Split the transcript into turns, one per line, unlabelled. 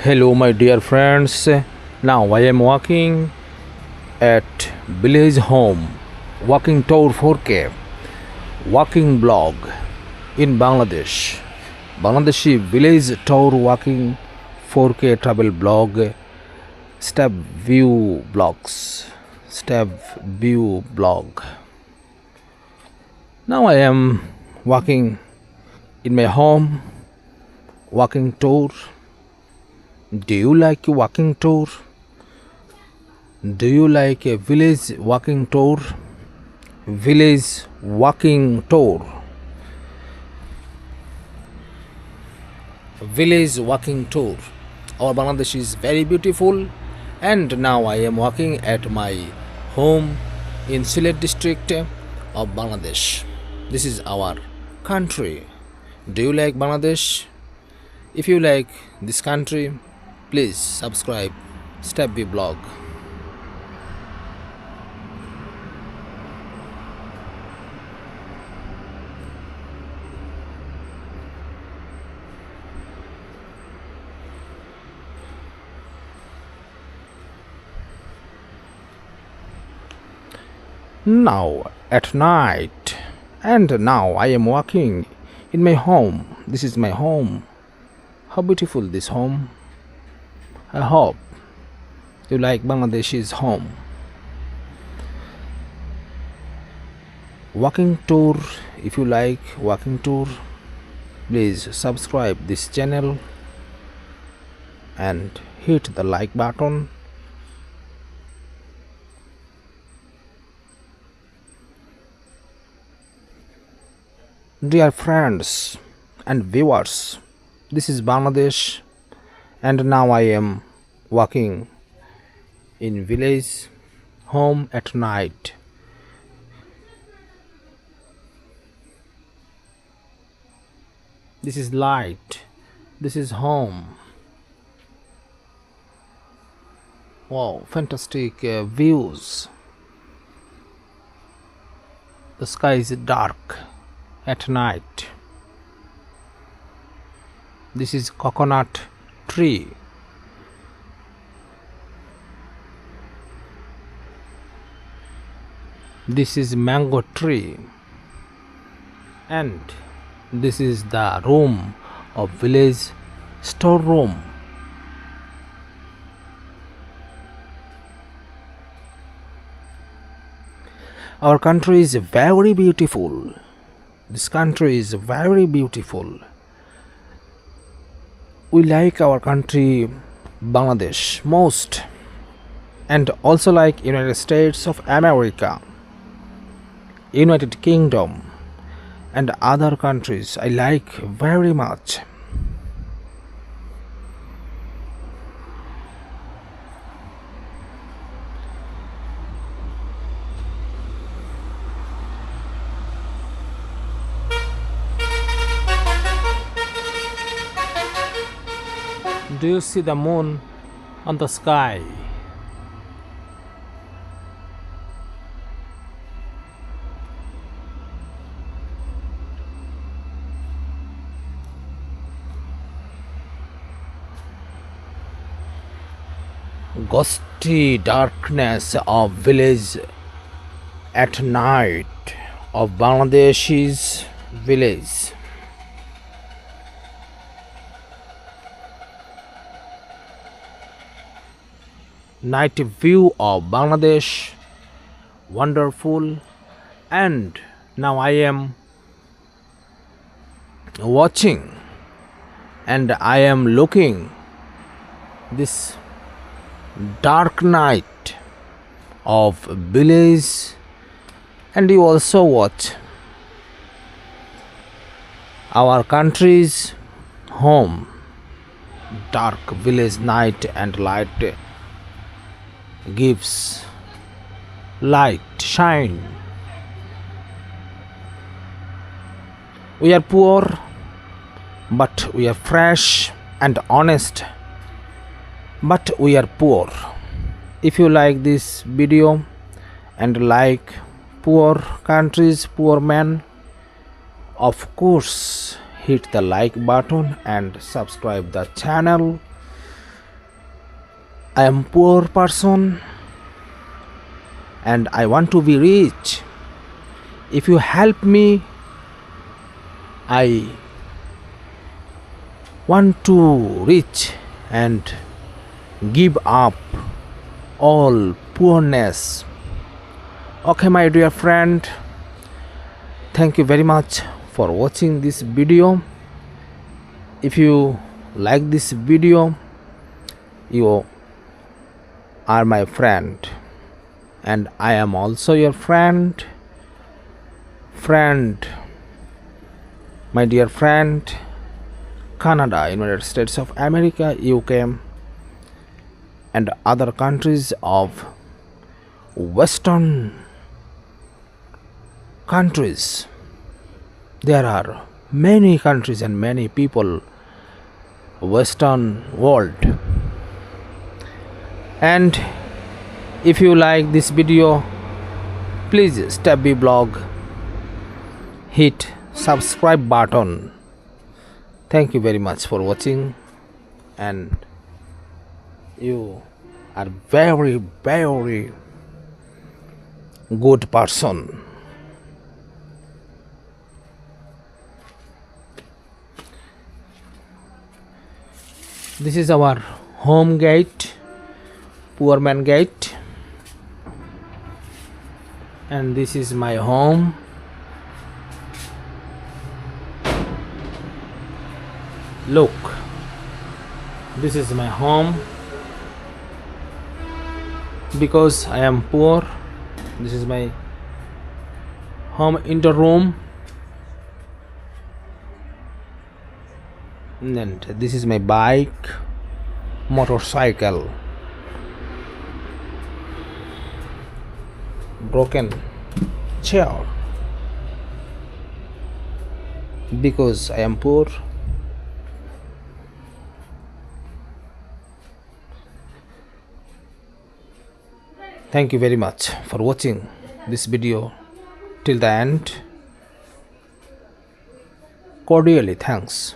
Hello, my dear friends. Now I am walking at village home, walking tour 4K, walking blog in Bangladesh. Bangladeshi village tour walking 4K travel blog, step view blogs, step view blog. Now I am walking in my home, walking tour. Do you like a walking tour? Do you like a village walking tour? Village walking tour. Village walking tour. Our Bangladesh is very beautiful, and now I am walking at my home in Sylhet district of Bangladesh. This is our country. Do you like Bangladesh? If you like this country, please subscribe Step B blog. Now at night, and now I am walking in my home. This is my home. How beautiful this home. I hope you like Bangladesh's home. Walking tour. If you like walking tour, please subscribe this channel and hit the like button. Dear friends and viewers, this is Bangladesh, and now I am walking in village home at night. This is light. This is home. Wow, fantastic views. The sky is dark at night. This is coconut tree. This is mango tree, and this is the room of village storeroom. Our country is very beautiful. This country is very beautiful. We like our country Bangladesh most, and also like United States of America, United Kingdom, and other countries I like very much. Do you see the moon on the sky? Ghostly darkness of village at night of Bangladesh's village. Night view of Bangladesh, wonderful. And now I am watching and I am looking this dark night of village, and you also watch our country's home, dark village night, and light gives light shine. We are poor, but we are fresh, and honest, but we are poor. If you like this video and like poor countries, poor men, of course hit the like button and subscribe the channel I am poor person and I want to be rich. If you help me, I want to reach and give up all poorness. Okay, my dear friend, thank you very much for watching this video. If you like this video, you are my friend and I am also your friend. My dear friend, Canada, United States of America, UK and other countries of Western countries. There are many countries and many people Western world. And if you like this video, please Step B blog, hit subscribe button. Thank you very much for watching, and you are very good person. This is our home gate, poor man gate, and this is my home. Look, this is my home. Because I am poor, this is my home indoor room, and this is my bike, motorcycle, broken chair. Because I am poor, thank you very much for watching this video till the end. Cordially thanks.